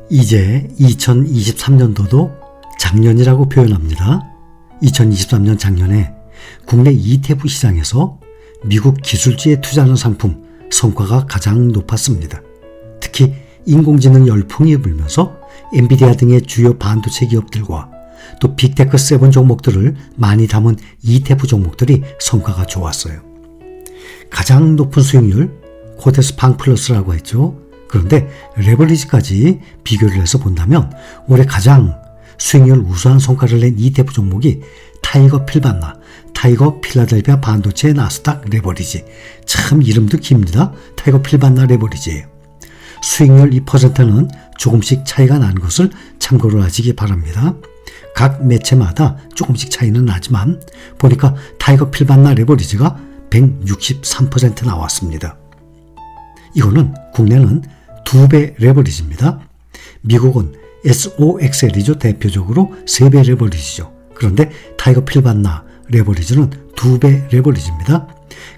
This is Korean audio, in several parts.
이제 2023년도도 작년이라고 표현합니다. 2023년 작년에 국내 ETF 시장에서 미국 기술주에 투자하는 상품 성과가 가장 높았습니다. 특히 인공지능 열풍이 불면서 엔비디아 등의 주요 반도체 기업들과 또 빅테크 7 종목들을 많이 담은 ETF 종목들이 성과가 좋았어요. 가장 높은 수익률 코덱스 팡 플러스라고 했죠. 그런데 레버리지까지 비교를 해서 본다면 올해 가장 수익률 우수한 성과를 낸 ETF 종목이 타이거 필반나, 타이거 필라델피아 반도체 나스닥 레버리지. 참 이름도 깁니다. 타이거 필반나 레버리지예요. 수익률 2%는 조금씩 차이가 나는 것을 참고로 하시기 바랍니다. 각 매체마다 조금씩 차이는 나지만 보니까 타이거 필반나 레버리지가 163% 나왔습니다. 이거는 국내는 2배 레버리지입니다. 미국은 SOXL이죠. 대표적으로 3배 레버리지죠. 그런데 타이거 필반나 레버리지는 2배 레버리지입니다.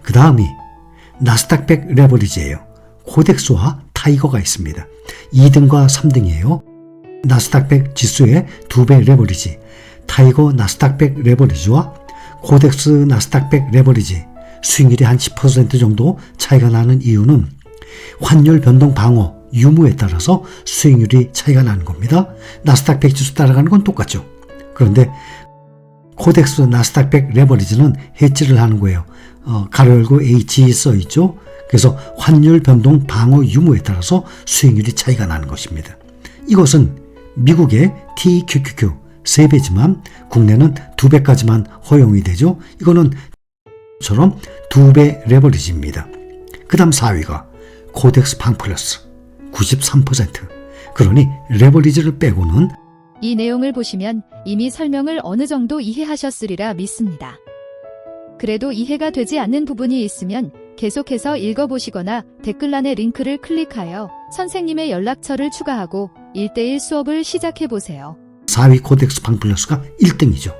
그 다음이 나스닥 100 레버리지예요. 코덱스와 타이거가 있습니다. 2등과 3등이에요. 나스닥 100 지수의 2배 레버리지, 타이거 나스닥 100 레버리지와 코덱스 나스닥 100 레버리지 수익률이 한 10% 정도 차이가 나는 이유는 환율 변동 방어 유무에 따라서 수익률이 차이가 나는 겁니다. 나스닥 100 지수 따라가는 건 똑같죠. 그런데 코덱스 나스닥 100 레버리지는 해지를 하는 거예요. 가로 열고 H 써 있죠. 그래서 환율 변동 방어 유무에 따라서 수익률이 차이가 나는 것입니다. 이것은 미국의 TQQQ 3배지만 국내는 2배까지만 허용이 되죠. 이거는 처럼 2배 레버리지입니다. 그 다음 4위가 코덱스 팡 플러스 93%. 그러니 레버리지를 빼고는 이 내용을 보시면 이미 설명을 어느 정도 이해하셨으리라 믿습니다. 그래도 이해가 되지 않는 부분이 있으면 계속해서 읽어보시거나 댓글란의 링크를 클릭하여 선생님의 연락처를 추가하고 1:1 수업을 시작해보세요. 4위 코덱스 팡 플러스가 1등이죠.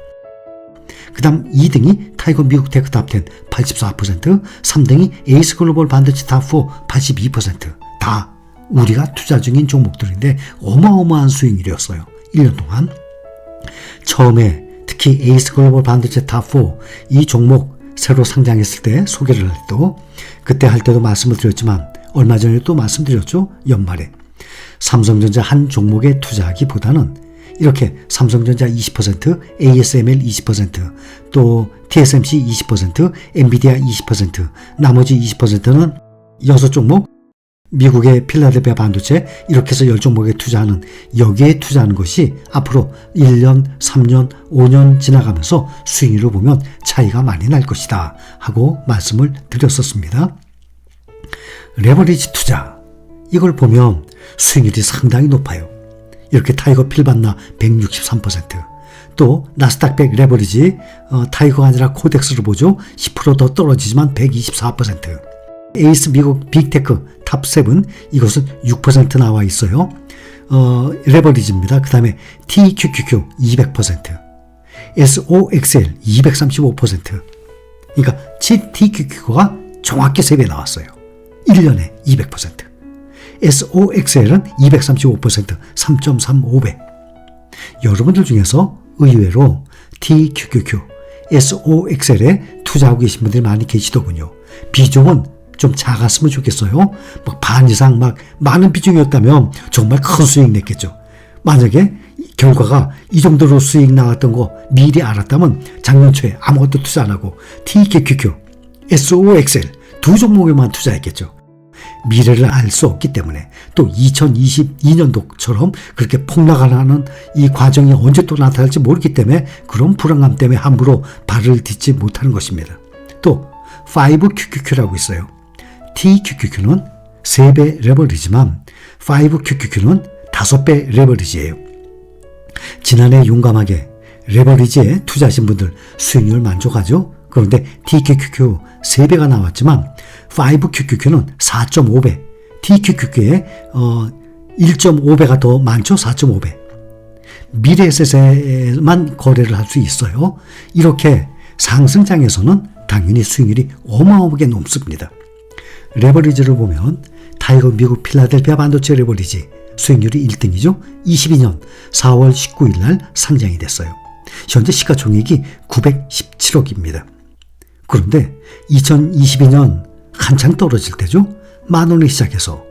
그 다음 2등이 타이거 미국 테크 탑10 84%, 3등이 에이스 글로벌 반도체 탑4 82%. 다 우리가 투자 중인 종목들인데 어마어마한 수익률이었어요. 1년 동안. 처음에 특히 에이스 글로벌 반도체 탑4 이 종목 새로 상장했을 때 소개를 할 때도 그때 할 때도 말씀을 드렸지만 얼마 전에 또 말씀드렸죠. 연말에 삼성전자 한 종목에 투자하기보다는 이렇게 삼성전자 20%, ASML 20%, 또 TSMC 20%, 엔비디아 20%, 나머지 20%는 6종목, 미국의 필라델피아 반도체 이렇게 해서 10종목에 투자하는 여기에 투자하는 것이 앞으로 1년, 3년, 5년 지나가면서 수익률을 보면 차이가 많이 날 것이다 하고 말씀을 드렸었습니다. 레버리지 투자 이걸 보면 수익률이 상당히 높아요. 이렇게 타이거 필반나 163%, 또 나스닥 100 레버리지 타이거가 아니라 코덱스를 보죠. 10% 더 떨어지지만 124%. 에이스 미국 빅테크 탑7 이것은 6% 나와 있어요. 레버리지입니다. 그 다음에 TQQQ 200%, SOXL 235%. 그러니까 TQQQ가 정확히 3배 나왔어요. 1년에 200%. SOXL은 235%, 3.35배. 여러분들 중에서 의외로 TQQQ, SOXL에 투자하고 계신 분들이 많이 계시더군요. 비중은 좀 작았으면 좋겠어요. 반 이상 많은 비중이었다면 정말 큰 수익 냈겠죠. 만약에 결과가 이 정도로 수익 나왔던 거 미리 알았다면 작년 초에 아무것도 투자 안 하고 TQQQ, SOXL 두 종목에만 투자했겠죠. 미래를 알 수 없기 때문에 또 2022년도처럼 그렇게 폭락하는 이 과정이 언제 또 나타날지 모르기 때문에 그런 불안감 때문에 함부로 발을 딛지 못하는 것입니다. 또 5QQQ라고 있어요. TQQQ는 3배 레버리지만 5QQQ는 5배 레버리지예요. 지난해 용감하게 레버리지에 투자하신 분들 수익률 만족하죠? 그런데 TQQQ 3배가 나왔지만 5QQQ는 4.5배, TQQQ의 1.5배가 더 많죠. 4.5배. 미래에셋에만 거래를 할 수 있어요. 이렇게 상승장에서는 당연히 수익률이 어마어마하게 높습니다. 레버리지를 보면 타이거 미국 필라델피아 반도체 레버리지 수익률이 1등이죠. 22년 4월 19일 날 상장이 됐어요. 현재 시가총액이 917억입니다. 그런데 2022년 한창 떨어질 때죠. 10,000원에 시작해서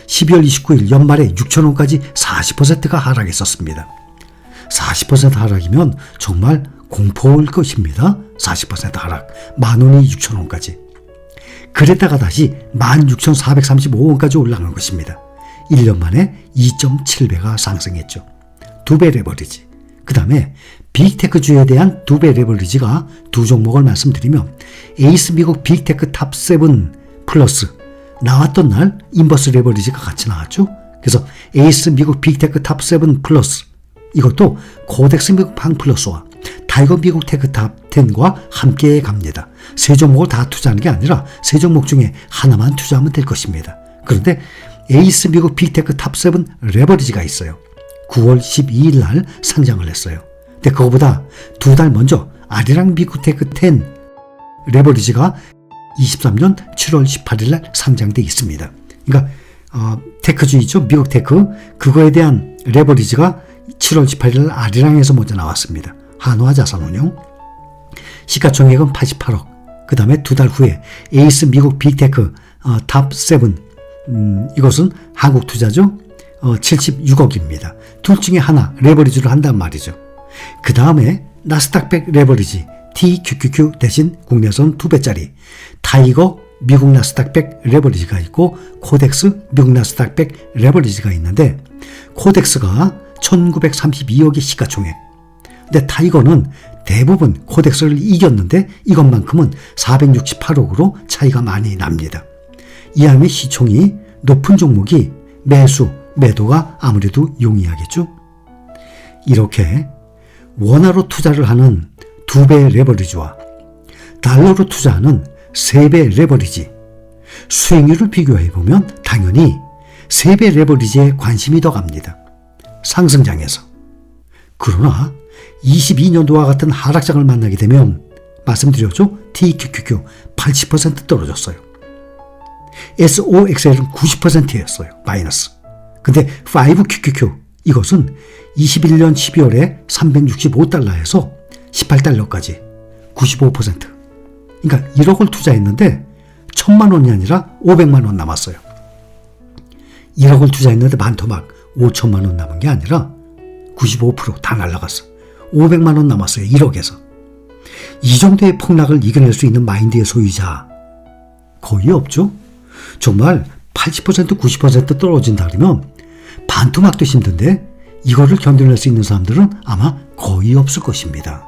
12월 29일 연말에 6,000원까지 40%가 하락했었습니다. 40% 하락이면 정말 공포일 것입니다. 40% 하락. 10,000원이 6,000원까지. 그랬다가 다시 16,435원까지 올라간 것입니다. 1년 만에 2.7배가 상승했죠. 2배 레버리지. 그 다음에 빅테크주에 대한 2배 레버리지가 두 종목을 말씀드리면 에이스 미국 빅테크 탑7 플러스 나왔던 날 인버스 레버리지가 같이 나왔죠. 그래서 에이스 미국 빅테크 탑7 플러스 이것도 코덱스 미국 방 플러스와 타이거 미국 테크 탑10과 함께 갑니다. 세 종목을 다 투자하는 게 아니라 세 종목 중에 하나만 투자하면 될 것입니다. 그런데 에이스 미국 빅테크 탑7 레버리지가 있어요. 9월 12일 날 상장을 했어요. 근데 그거보다 두 달 먼저 아리랑 미국 테크 10 레버리지가 23년 7월 18일 날 상장돼 있습니다. 그러니까 테크주 있죠. 미국 테크. 그거에 대한 레버리지가 7월 18일 날 아리랑에서 먼저 나왔습니다. 한화 자산운용. 시가총액은 88억. 그 다음에 두 달 후에 에이스 미국 빅테크 탑7 이것은 한국 투자죠. 76억입니다. 둘 중에 하나 레버리지를 한단 말이죠. 그 다음에 나스닥 100 레버리지 TQQQ 대신 국내선 2배짜리 타이거 미국 나스닥 100 레버리지가 있고 코덱스 미국 나스닥 100 레버리지가 있는데 코덱스가 1932억의 시가총액. 근데 타이거는 대부분 코덱스를 이겼는데 이것만큼은 468억으로 차이가 많이 납니다. 이함의 시총이 높은 종목이 매수, 매도가 아무래도 용이하겠죠. 이렇게 원화로 투자를 하는 2배 레버리지와 달러로 투자하는 3배 레버리지 수익률을 비교해보면 당연히 3배 레버리지에 관심이 더 갑니다. 상승장에서. 그러나 22년도와 같은 하락장을 만나게 되면 말씀드렸죠. TQQQ 80% 떨어졌어요. SOXL은 90%였어요. 마이너스. 근데 5QQQ 이것은 21년 12월에 365달러에서 18달러까지 95%. 그러니까 1억을 투자했는데 1,000만 원이 아니라 500만 원 남았어요. 1억을 투자했는데 반토막 5천만 원 남은 게 아니라 95% 다 날라갔어. 500만 원 남았어요. 1억에서. 이 정도의 폭락을 이겨낼 수 있는 마인드의 소유자 거의 없죠. 정말 80% 90% 떨어진다 그러면 반토막도 힘든데 이거를 견뎌낼 수 있는 사람들은 아마 거의 없을 것입니다.